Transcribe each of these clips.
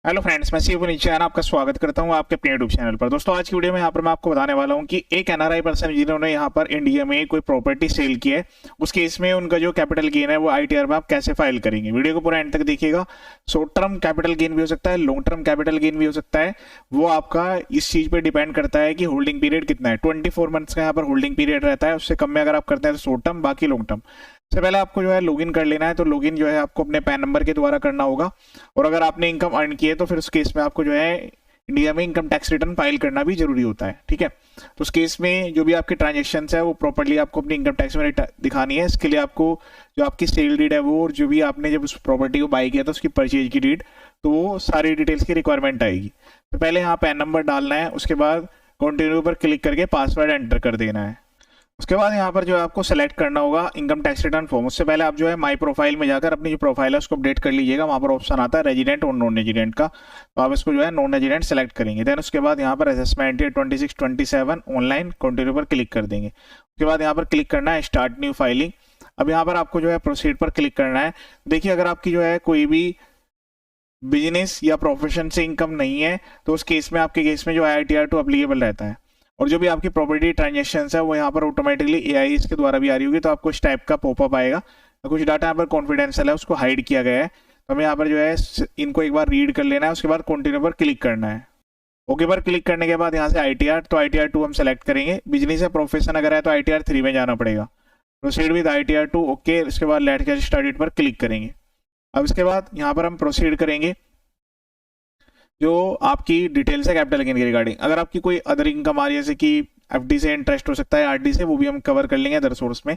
Hello friends, मैं शिव नीचे आपका स्वागत करता हूं आपके अपने यूट्यूब चैनल पर। दोस्तों, आज की वीडियो में यहाँ पर मैं आपको बताने वाला हूं कि एक एनआरआई पर्सन जिन्होंने यहाँ पर इंडिया में कोई प्रॉपर्टी सेल की है, उस केस में उनका जो कैपिटल गेन है वो आईटीआर में आप कैसे फाइल करेंगे। वीडियो को पूरा एंड तक देखिएगा। शॉर्ट टर्म कैपिटल गेन भी हो सकता है, लॉन्ग टर्म कैपिटल गेन भी हो सकता है। वो आपका इस चीज पे डिपेंड करता है कि होल्डिंग पीरियड कितना है। 24 मंथ्स का यहाँ पर होल्डिंग पीरियड रहता है। उससे कम में अगर आप करते हैं तो शॉर्ट टर्म, बाकी लॉन्ग टर्म। सबसे पहले आपको जो है लॉगिन कर लेना है। तो लॉगिन जो है आपको अपने पैन नंबर के द्वारा करना होगा। और अगर आपने इनकम अर्न की है तो फिर उस केस में आपको जो है इंडिया में इनकम टैक्स रिटर्न फाइल करना भी जरूरी होता है। ठीक है, तो उस केस में जो भी आपके ट्रांजेक्शन है वो प्रॉपर्ली आपको अपनी इनकम टैक्स में दिखानी है। इसके लिए आपको जो आपकी सेल डीड है वो, और जो भी आपने जब उस प्रॉपर्टी को बाई किया था उसकी परचेज की डीड, तो वो सारी डिटेल्स की रिक्वायरमेंट आएगी। तो पहले यहाँ पैन नंबर डालना है, उसके बाद कंटिन्यू पर क्लिक करके पासवर्ड एंटर कर देना है। उसके बाद यहाँ पर जो है आपको सेलेक्ट करना होगा इनकम टैक्स रिटर्न फॉर्म। उससे पहले आप जो है माई प्रोफाइल में जाकर अपनी जो प्रोफाइल है उसको अपडेट कर लीजिएगा। वहाँ पर ऑप्शन आता है रेजिडेंट और नॉन रेजिडेंट का, तो आप इसको जो है नॉन रेजिडेंट सेलेक्ट करेंगे। देन उसके बाद यहाँ पर असेसमेंट 2627 ऑनलाइन कंटिन्यू पर क्लिक कर देंगे। उसके बाद यहाँ पर क्लिक करना है स्टार्ट न्यू फाइलिंग। अब यहाँ पर आपको जो है प्रोसीड पर क्लिक करना है। देखिए, अगर आपकी जो है कोई भी बिजनेस या प्रोफेशन से इनकम नहीं है तो उस केस में, आपके केस में जो IITR2 अप्लीकेबल रहता है। और जो भी आपकी प्रॉपर्टी ट्रांजेक्शन है वो यहाँ पर ऑटोमेटिकली AI के द्वारा भी आ रही होगी। तो आपको इस टाइप का पॉपअप आएगा। तो कुछ डाटा यहाँ पर कॉन्फिडेंशियल है, उसको हाइड किया गया है। तो हमें यहाँ पर जो है इनको एक बार रीड कर लेना है। उसके बाद कंटिन्यू पर क्लिक करना है। ओके पर क्लिक करने के बाद यहाँ से ITR, तो ITR2 हम सेलेक्ट करेंगे। बिजनेस या प्रोफेशन अगर है तो ITR3 में जाना पड़ेगा। Proceed with ITR2, okay. उसके बाद लेट गेट स्टार्टेड पर क्लिक करेंगे। अब इसके बाद यहाँ पर हम प्रोसीड करेंगे जो आपकी डिटेल्स है कैपिटल गेन की रिगार्डिंग। अगर आपकी कोई अदर इनकम आ रही है, जैसे कि एफडी से इंटरेस्ट हो सकता है, आरडी से, वो भी हम कवर कर लेंगे अदर सोर्स में।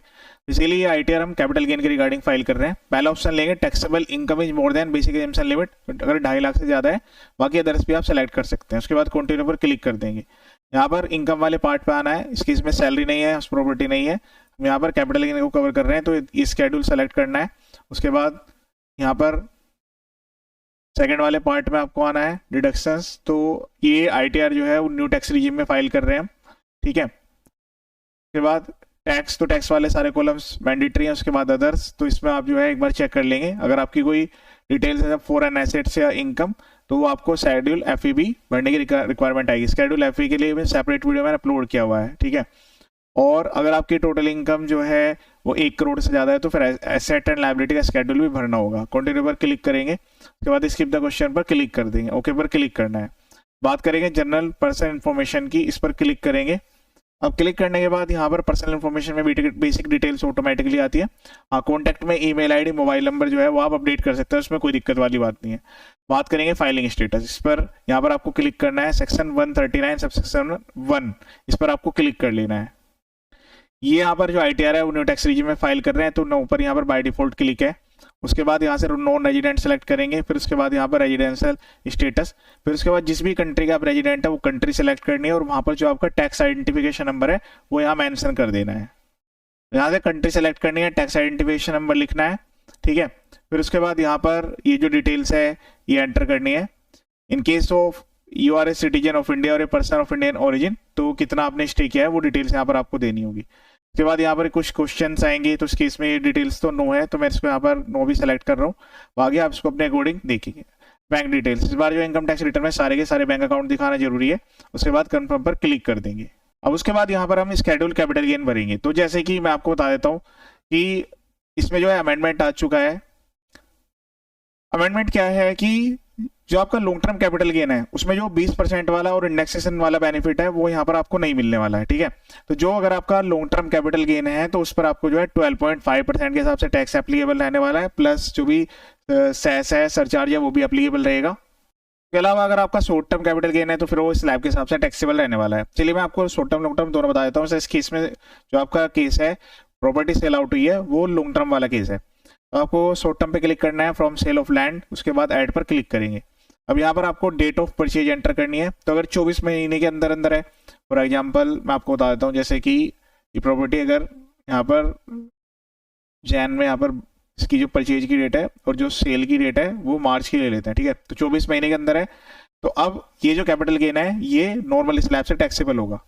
इसीलिए आईटीआर हम कैपिटल गेन की रिगार्डिंग फाइल कर रहे हैं। पहला ऑप्शन लेंगे taxable income is more than basic exemption limit, अगर 2.5 लाख से ज्यादा है। बाकी अदर्स भी आप सेलेक्ट कर सकते हैं। उसके बाद कंटिन्यू पर क्लिक कर देंगे। यहाँ पर इनकम वाले पार्ट पे आना है। इसकी इसमें सैलरी नहीं है, प्रॉपर्टी नहीं है। हम यहाँ पर कैपिटल गेन को कवर कर रहे हैं तो ये स्केड्यूल सेलेक्ट करना है। उसके बाद यहाँ पर सेकंड वाले पार्ट में आपको आना है डिडक्शंस। तो ये आईटीआर जो है वो न्यू टैक्स रिजीम में फाइल कर रहे हैं हम। ठीक है, उसके बाद टैक्स, तो टैक्स वाले सारे कॉलम्स मैंडेटरी हैं। उसके बाद अदर्स, तो इसमें आप जो है एक बार चेक कर लेंगे। अगर आपकी कोई डिटेल्स है फॉरेन एसेट्स या इनकम, तो वो आपको शेड्यूल FEB भरने की रिक्वायरमेंट आएगी। शेड्यूल FE के लिए सेपरेट वीडियो मैंने अपलोड किया हुआ है। ठीक है, और अगर आपकी टोटल इनकम जो है वो 1 करोड़ से ज्यादा है तो फिर एसेट एंड लायबिलिटी का शेड्यूल भी भरना होगा। कंटिन्यू पर क्लिक करेंगे। उसके बाद स्किप द क्वेश्चन पर क्लिक कर देंगे। ओके पर क्लिक करना है। बात करेंगे जनरल पर्सनल इन्फॉर्मेशन की, इस पर क्लिक करेंगे। अब क्लिक करने के बाद यहाँ पर पर्सनल इन्फॉर्मेशन में बेसिक डिटेल्स ऑटोमेटिकली आती है। हाँ, कॉन्टैक्ट में ईमेल आईडी, मोबाइल नंबर जो है वो आप अपडेट कर सकते हैं, उसमें कोई दिक्कत वाली बात नहीं है। बात करेंगे फाइलिंग स्टेटस, इस पर यहाँ पर आपको क्लिक करना है। सेक्शन 139 सब सेक्शन 1, इस पर आपको क्लिक कर लेना है। ये यहाँ पर जो ITR है वो न्यू टैक्स रिजीम में फाइल कर रहे हैं, तो ऊपर यहाँ पर बाय डिफॉल्ट क्लिक है। उसके बाद यहाँ से नॉन रेजिडेंट सेलेक्ट करेंगे। फिर उसके बाद यहाँ पर रेजिडेंशियल स्टेटस, फिर उसके बाद जिस भी कंट्री का आप रेजिडेंट है वो कंट्री सेलेक्ट करनी है। और वहाँ पर जो आपका टैक्स आइडेंटिफिकेशन नंबर है वो यहाँ मेंशन कर देना है। यहाँ से कंट्री सेलेक्ट करनी है, टैक्स आइडेंटिफिकेशन नंबर लिखना है। ठीक है, फिर उसके बाद यहाँ पर ये जो डिटेल्स है ये एंटर करनी है। In case of you are a citizen of India और a person of Indian origin, तो कितना आपने स्टे किया है वो डिटेल्स यहाँ पर आपको देनी होगी। उसके बाद यहाँ पर कुछ क्वेश्चंस आएंगे, तो इस केस में डिटेल्स तो नो है, तो मैं इसको यहाँ पर नो भी सेलेक्ट कर रहा हूँ। आगे आप इसको अपने अकॉर्डिंग देखेंगे। बैंक डिटेल्स, इस बार जो इनकम टैक्स रिटर्न में सारे के सारे बैंक अकाउंट दिखाना जरूरी है। उसके बाद कंफर्म पर क्लिक कर देंगे। अब उसके बाद यहाँ पर हम स्केड्यूल कैपिटल गेन भरेंगे। तो जैसे कि मैं आपको बता देता हूँ कि इसमें जो है अमेंडमेंट आ चुका है। अमेंडमेंट क्या है कि जो आपका लॉन्ग टर्म कैपिटल गेन है उसमें जो 20% वाला और इंडेक्सेशन वाला बेनिफिट है वो यहाँ पर आपको नहीं मिलने वाला है। ठीक है, तो जो अगर आपका लॉन्ग टर्म कैपिटल गेन है तो उस पर आपको जो है 12.5% के हिसाब से टैक्स एप्लीकेबल रहने वाला है, प्लस जो भी सेस है, सरचार्ज है, वो भी एप्लीकेबल रहेगा। इसके अलावा अगर आपका शॉर्ट टर्म कैपिटल गेन है तो फिर वो स्लैब के हिसाब से टैक्सेबल रहने वाला है। चलिए मैं आपको शॉर्ट टर्म लॉन्ग टर्म दोनों बता देता हूँ। इस केस में जो आपका केस है प्रॉपर्टी सेल आउट हुई है वो लॉन्ग टर्म वाला केस है। तो आपको शॉर्ट टर्म पे क्लिक करना है, फ्रॉम सेल ऑफ लैंड। उसके बाद ऐड पर क्लिक करेंगे। अब यहाँ पर आपको डेट ऑफ परचेज एंटर करनी है। तो अगर 24 महीने के अंदर अंदर है, फॉर एग्जांपल मैं आपको बता देता हूँ, जैसे कि ये प्रॉपर्टी अगर यहाँ पर जैन में यहाँ पर इसकी जो परचेज की डेट है और जो सेल की डेट है वो मार्च की ले लेते हैं। ठीक है, तो 24 महीने के अंदर है। तो अब ये जो कैपिटल गेन है ये नॉर्मल स्लैब से टैक्सेबल होगा।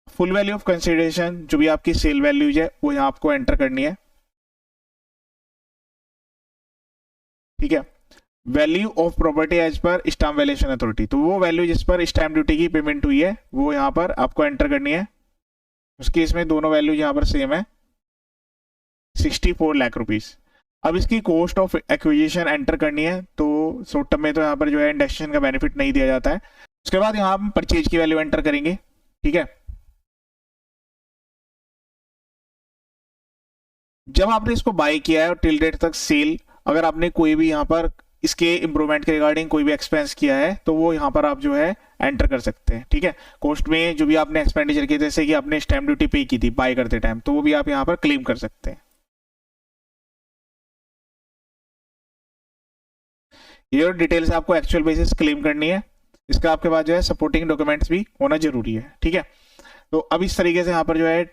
फुल वैल्यू ऑफ कंसिडरेशन, जो भी आपकी सेल वैल्यूज है वो यहाँ आपको एंटर करनी है। ठीक है, value of property as per stamp valuation authority, तो वो वैल्यू जिस पर स्टैम्प ड्यूटी की पेमेंट हुई है वो यहाँ पर आपको एंटर करनी है। उस केस में दोनों वैल्यू यहाँ पर सेम है, 64 लाख रुपीस। अब इसकी कॉस्ट ऑफ एक्विजिशन एंटर करनी है, तो शॉर्ट टर्म में तो यहाँ पर जो है इंडेक्सेशन का बेनिफिट नहीं दिया जाता है। उसके बाद यहाँ हम परचेज की वैल्यू एंटर करेंगे, ठीक है। जब आपने इसको बाय किया है और टिल डेट तक सेल, अगर आपने कोई भी यहाँ पर इसके इंप्रूवमेंट के रिगार्डिंग कोई भी एक्सपेंस किया है तो वो यहाँ पर आप जो है एंटर कर सकते हैं, ठीक है। कॉस्ट में जो भी आपने एक्सपेंडिचर किया, जैसे कि आपने स्टैम्प ड्यूटी पे की थी बाय करते टाइम, तो वो भी आप यहाँ पर क्लेम कर सकते हैं। ये जो डिटेल्स आपको एक्चुअल बेसिस क्लेम करनी है, इसका आपके पास जो है सपोर्टिंग डॉक्यूमेंट्स भी होना जरूरी है, ठीक है। तो अब इस तरीके से यहाँ पर जो है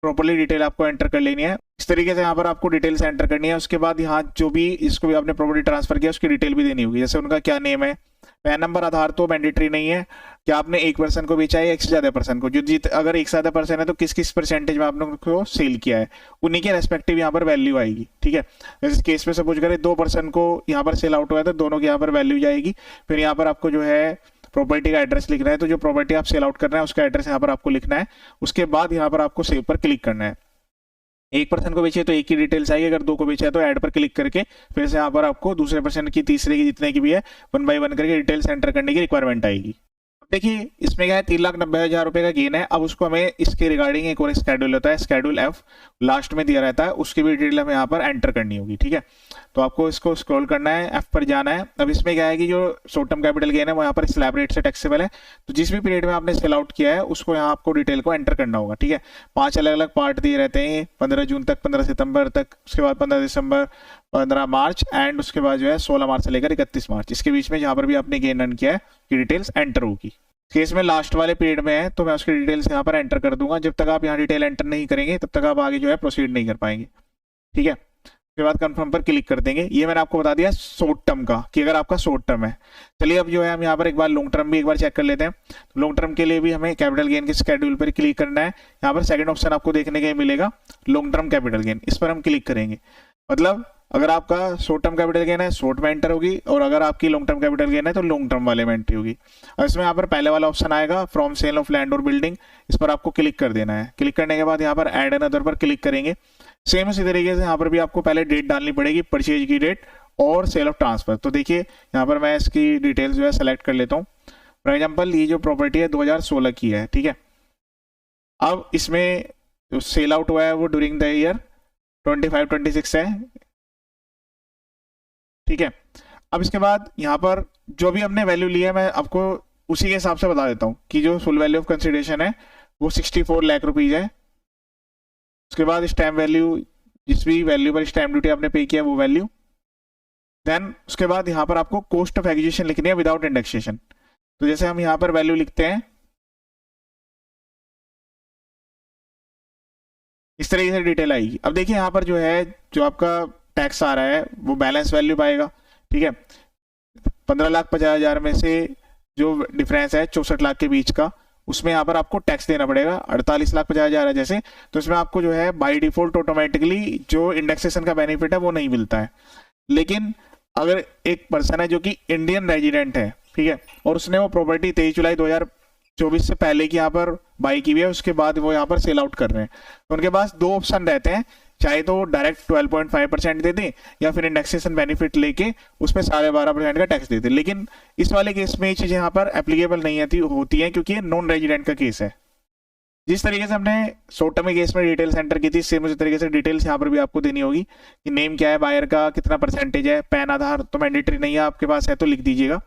प्रॉपर्ली डिटेल आपको एंटर कर लेनी है। इस तरीके से यहाँ पर आपको डिटेल्स एंटर करनी है। उसके बाद यहाँ जो भी इसको भी आपने प्रॉपर्टी ट्रांसफर किया उसकी डिटेल भी देनी होगी, जैसे उनका क्या नेम है, पैन नंबर, आधार तो मैंडेटरी नहीं है, क्या आपने एक पर्सन को बेचा है, एक से ज्यादा पर्सन को, जो जीत अगर एक से ज्यादा पर्सन है तो किस किस परसेंटेज में आपने उनको सेल किया है, उन्हीं के रेस्पेक्टिव यहाँ पर वैल्यू आएगी, ठीक है। जैसे केस में सपोज करें 2 पर्सन को यहाँ पर सेल आउट हुआ है तो दोनों की यहाँ पर वैल्यू जाएगी। फिर यहाँ पर आपको जो है प्रॉपर्टी का एड्रेस लिखना है, तो जो प्रॉपर्टी आप सेल आउट कर रहे हैं उसका एड्रेस यहाँ पर आपको लिखना है। उसके बाद यहाँ पर आपको सेव पर क्लिक करना है। एक पर्सन को बेचे तो एक की डिटेल्स आएगी, अगर 2 को बेचा है तो ऐड पर क्लिक करके फिर से यहाँ पर आपको दूसरे पर्सन की, तीसरे की, जितने की भी है 1 बाय 1 करके डिटेल्स एंटर करने की रिक्वायरमेंट आएगी। देखिए इसमें क्या है, 3,90,000 रुपए का गेन है। अब उसको हमें इसके रिगार्डिंग एक और स्केड्यूल होता है, स्केड्यूल एफ लास्ट में दिया रहता है, उसकी भी डिटेल हमें यहाँ पर एंटर करनी होगी, ठीक है। तो आपको इसको स्क्रॉल करना है, एफ पर जाना है। अब इसमें क्या है कि जो शॉर्ट टर्म कैपिटल गेन है वो यहाँ पर स्लैब रेट से टैक्सेबल है, तो जिस भी पीरियड में आपने सेल आउट किया है उसको यहाँ आपको डिटेल को एंटर करना होगा, ठीक है। 5 अलग अलग पार्ट दिए रहते हैं, 15 जून तक, 15 सितंबर तक, उसके बाद 15 दिसंबर, 15 मार्च एंड उसके बाद जो है 16 मार्च से लेकर 31 मार्च, इसके बीच में जहाँ पर भी आपने गेन अर्न किया है की डिटेल्स एंटर होगी। केस में लास्ट वाले पीरियड में है तो मैं उसकी डिटेल्स यहाँ पर एंटर कर दूंगा। जब तक आप यहाँ डिटेल एंटर नहीं करेंगे तब तक आप आगे जो है प्रोसीड नहीं कर पाएंगे, ठीक है। उसके बाद कंफर्म पर क्लिक कर देंगे। ये मैंने आपको बता दिया शॉर्ट टर्म का, कि अगर आपका शॉर्ट टर्म है। चलिए अब जो है हम यहाँ पर एक बार लॉन्ग टर्म भी एक बार चेक कर लेते हैं। तो लॉन्ग टर्म के लिए भी हमें कैपिटल गेन के शेड्यूल पर क्लिक करना है। यहाँ पर सेकंड ऑप्शन आपको देखने के मिलेगा लॉन्ग टर्म कैपिटल गेन, इस पर हम क्लिक करेंगे। मतलब अगर आपका शॉर्ट टर्म कैपिटल गेन है शॉर्ट में एंटर होगी, और अगर आपकी लॉन्ग टर्म कैपिटल गेन है तो लॉन्ग टर्म वाले में एंट्री होगी। और इसमें यहाँ पर पहले वाला ऑप्शन आएगा फ्रॉम सेल ऑफ लैंड और बिल्डिंग, इस पर आपको क्लिक कर देना है। क्लिक करने के बाद यहाँ पर ऐड एंड अदर पर क्लिक करेंगे। सेम इसी तरीके से यहाँ पर भी आपको पहले डेट डालनी पड़ेगी, परचेज की डेट और सेल ऑफ ट्रांसफर। तो देखिए यहाँ पर मैं इसकी डिटेल्स जो है सेलेक्ट कर लेता हूँ। फॉर एग्जाम्पल ये जो प्रॉपर्टी है 2016 की है, ठीक है। अब इसमें जो सेल आउट हुआ है वो ड्यूरिंग द ईयर 25-26 है, ठीक है। अब इसके बाद यहाँ पर जो भी हमने वैल्यू ली है मैं आपको उसी के हिसाब से बता देता हूँ कि जो फुल वैल्यू ऑफ कंसिडरेशन है वो 64 लाख रुपीज है। उसके बाद स्टैम्प वैल्यू, जिस भी वैल्यू पर स्टैम्प ड्यूटी आपने पे किया वो वैल्यू। देन उसके बाद यहाँ पर आपको कॉस्ट ऑफ एक्विजिशन लिखनी है विदाउट इंडेक्सेशन। तो जैसे हम यहाँ पर वैल्यू लिखते हैं इस तरीके से डिटेल आएगी। अब देखिए यहाँ पर जो है जो आपका टैक्स आ रहा है वो बैलेंस वैल्यू पाएगा, ठीक है। 15,50,000 में से जो डिफरेंस है 64 लाख के बीच का, उसमें यहाँ पर आपको टैक्स देना पड़ेगा। 48,50,000 है जैसे, तो इसमें आपको जो है बाय डिफॉल्ट ऑटोमेटिकली जो इंडेक्सेशन का बेनिफिट है वो नहीं मिलता है। लेकिन अगर एक पर्सन है जो कि इंडियन रेजिडेंट है, ठीक है, और उसने वो प्रॉपर्टी 23 जुलाई 2024 से पहले की यहाँ पर बाई की हुई है, उसके बाद वो यहाँ पर सेल आउट कर रहे हैं, तो उनके पास 2 ऑप्शन रहते हैं, चाहे तो डायरेक्ट 12.5% दे दें या फिर इंडेक्सेशन बेनिफिट लेके उसमें 12.5% का टैक्स दे दें। लेकिन इस वाले केस में ये चीज यहाँ पर एप्लीकेबल नहीं होती है क्योंकि ये नॉन रेजिडेंट का केस है। जिस तरीके से हमने शॉर्ट टर्म केस में डिटेल्स एंटर की थी, सेम उसी तरीके से डिटेल्स यहाँ पर भी आपको देनी होगी कि नेम क्या है बायर का, कितना परसेंटेज है, पैन आधार तो मैंडेटरी नहीं है, आपके पास है तो लिख दीजिएगा,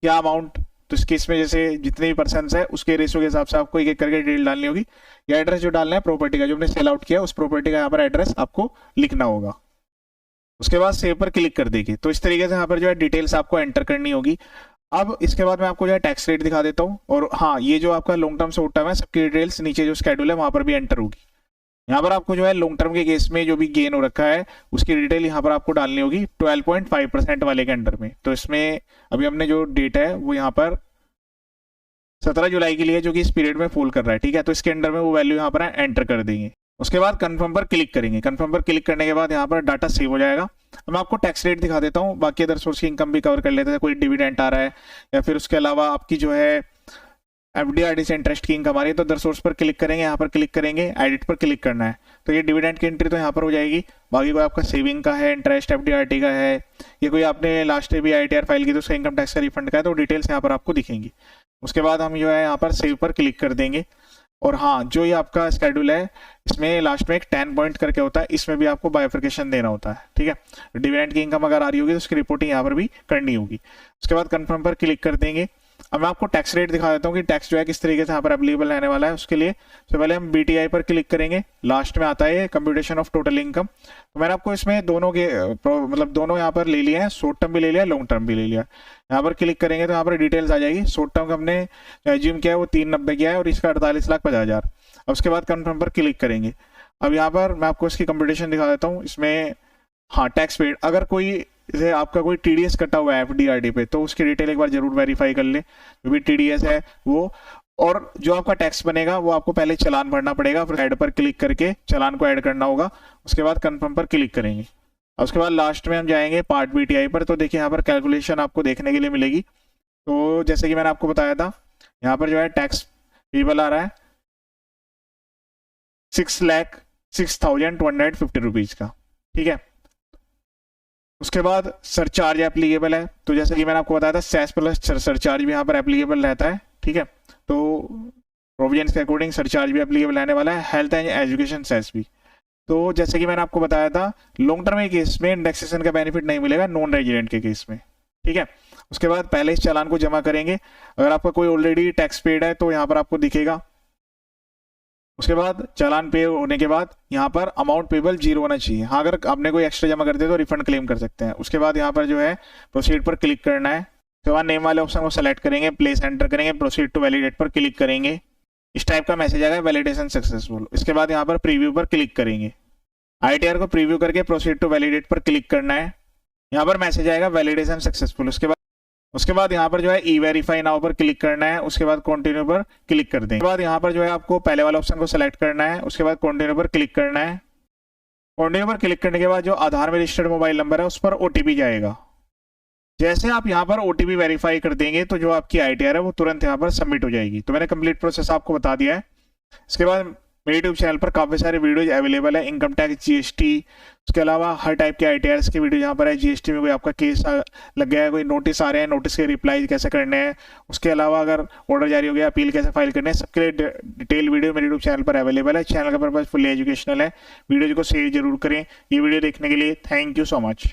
क्या अमाउंट। तो इस केस में जैसे जितने भी पर्सन है उसके रेशो के हिसाब से आपको एक एक करके डिटेल डालनी होगी। या एड्रेस जो डालना है प्रॉपर्टी का, जो हमने सेल आउट किया उस प्रॉपर्टी का यहाँ पर एड्रेस आपको लिखना होगा। उसके बाद सेव पर क्लिक कर देगी। तो इस तरीके से यहाँ पर जो है डिटेल्स आपको एंटर करनी होगी। अब इसके बाद मैं आपको जो है टैक्स रेट दिखा देता हूँ। और हाँ, ये जो आपका लॉन्ग टर्म शॉर्ट टर्म है सबकी डिटेल्स नीचे जो शेड्यूल है वहां पर भी एंटर होगी। यहाँ पर आपको जो है लॉन्ग टर्म के केस में जो भी गेन हो रखा है उसकी डिटेल यहाँ पर आपको डालनी होगी 12.5% वाले के अंडर में। तो इसमें अभी हमने जो डेट है वो यहाँ पर 17 जुलाई के लिए जो कि इस पीरियड में फॉल कर रहा है, ठीक है। तो इसके अंडर में वो वैल्यू यहाँ पर एंटर कर देंगे। उसके बाद कंफर्म पर क्लिक करेंगे। कंफर्म पर क्लिक करने के बाद यहाँ पर डाटा सेव हो जाएगा। मैं आपको टैक्स रेट दिखा देता हूँ, बाकी अदर सोर्स की इनकम भी कवर कर लेते हैं, कोई डिविडेंड आ रहा है या फिर उसके अलावा आपकी जो है एफडीआरडी से इंटरेस्ट की इनकम आ रही है, तो अदर सोर्स पर क्लिक करेंगे, यहाँ पर क्लिक करेंगे, एडिट पर क्लिक करना है, तो ये डिविडेंड की एंट्री तो यहाँ पर हो जाएगी। बाकी कोई आपका सेविंग का है, इंटरेस्ट एफडीआरडी का है, ये कोई आपने लास्ट भी आईटीआर फाइल की तो उसका इनकम टैक्स का रिफंड का है, तो डिटेल्स यहाँ पर आपको दिखेंगी। उसके बाद हम जो है यहाँ पर सेव पर क्लिक कर देंगे। और हाँ, जो ये आपका स्केड्यूल है इसमें लास्ट में एक 10 पॉइंट करके होता है, इसमें भी आपको बाइफर्केशन देना होता है, ठीक है। डिविडेंड की इनकम अगर आ रही होगी तो उसकी रिपोर्टिंग यहाँ पर भी करनी होगी। उसके बाद कंफर्म पर क्लिक कर देंगे। अब मैं आपको टैक्स रेट दिखा देता हूँ कि टैक्स जो है किस तरीके से यहाँ पर अवेलेबल रहने वाला है। उसके लिए सबसे पहले हम बीटीआई पर क्लिक करेंगे, लास्ट में आता है कंप्यूटेशन ऑफ टोटल इनकम। तो मैंने आपको इसमें दोनों के मतलब दोनों यहाँ पर ले लिए हैं, शॉर्ट टर्म भी ले लिया, लॉन्ग टर्म भी ले लिया। यहाँ पर क्लिक करेंगे तो यहाँ पर डिटेल्स आ जाएगी। शॉर्ट टर्म का हमने एज्यूम किया है वो 390 किया है और इसका 48,50,000। अब उसके बाद कन्फर्म पर क्लिक करेंगे। अब यहाँ पर मैं आपको इसकी कंप्यूटेशन दिखा देता हूँ। इसमें हाँ, टैक्स पेड, अगर कोई जैसे आपका कोई टीडीएस कटा हुआ है एफडीआरडी पे तो उसकी डिटेल एक बार जरूर वेरीफाई कर ले, जो भी टीडीएस है वो। और जो आपका टैक्स बनेगा वो आपको पहले चालान भरना पड़ेगा, फिर ऐड पर क्लिक करके चालान को ऐड करना होगा। उसके बाद कंफर्म पर क्लिक करेंगे। उसके बाद लास्ट में हम जाएंगे पार्ट बीटीआई पर। तो देखिए यहाँ पर कैलकुलेशन आपको देखने के लिए मिलेगी। तो जैसे कि मैंने आपको बताया था, यहाँ पर जो है टैक्स पेबल आ रहा है 6,06,250 रुपीज का, ठीक है। उसके बाद सरचार्ज एप्लीकेबल है, तो जैसे कि मैंने आपको बताया था सेस प्लस सरचार्ज भी यहाँ पर एप्लीकेबल रहता है, ठीक है। तो प्रोविजंस के अकॉर्डिंग सरचार्ज भी एप्लीकेबल रहने वाला है, हेल्थ एंड एजुकेशन सेस भी। तो जैसे कि मैंने आपको बताया था, लॉन्ग टर्म के केस में इंडेक्सेशन का बेनिफिट नहीं मिलेगा, नॉन रेजिडेंट के केस में, ठीक है। उसके बाद पहले इस चालान को जमा करेंगे। अगर आपका कोई ऑलरेडी टैक्स पेड है तो यहाँ पर आपको दिखेगा। उसके बाद चालान पे होने के बाद यहाँ पर अमाउंट पेबल 0 होना चाहिए। हाँ, अगर आपने कोई एक्स्ट्रा जमा कर दिया तो रिफंड क्लेम कर सकते हैं। उसके बाद यहाँ पर जो है प्रोसीड पर क्लिक करना है। उसके बाद नेम वाले ऑप्शन को सेलेक्ट करेंगे, प्लेस एंटर करेंगे, प्रोसीड टू वैलिडेट पर क्लिक करेंगे। इस टाइप का मैसेज आएगा, वैलिडेशन सक्सेसफुल। इसके बाद यहाँ पर प्रीव्यू पर क्लिक करेंगे। आईटीआर को प्रीव्यू करके प्रोसीड टू वैलिडेट पर क्लिक करना है। यहाँ पर मैसेज आएगा वैलिडेशन सक्सेसफुल। उसके बाद यहाँ पर जो है ई वेरीफाई नाउ पर क्लिक करना है। उसके बाद कंटिन्यू पर क्लिक कर दें। उसके बाद यहाँ पर जो है आपको पहले वाले ऑप्शन को सेलेक्ट करना है। उसके बाद कंटिन्यू पर क्लिक करना है। कंटिन्यू पर क्लिक करने के बाद जो आधार में रजिस्टर्ड मोबाइल नंबर है उस पर ओटीपी जाएगा। जैसे आप यहाँ पर ओटीपी वेरीफाई कर देंगे तो जो आपकी आईटीआर है वो तुरंत यहाँ पर सबमिट हो जाएगी। तो मैंने कंप्लीट प्रोसेस आपको बता दिया है। इसके बाद मेरे यूट्यूब चैनल पर काफ़ी सारे वीडियोज अवेलेबल है, इनकम टैक्स, जीएसटी, उसके अलावा हर टाइप के आईटीआरस के वीडियो यहाँ पर है। जीएसटी में कोई आपका केस लग गया है, कोई नोटिस आ रहे हैं, नोटिस के रिप्लाई कैसे करने हैं, उसके अलावा अगर ऑर्डर जारी हो गया अपील कैसे फाइल करने हैं, सबके लिए डिटेल वीडियो मेरे यूट्यूब चैनल पर अवेलेबल है। चैनल का पर्पज फुली एजुकेशनल है। वीडियो को शेयर जरूर करें। ये वीडियो देखने के लिए थैंक यू सो मच।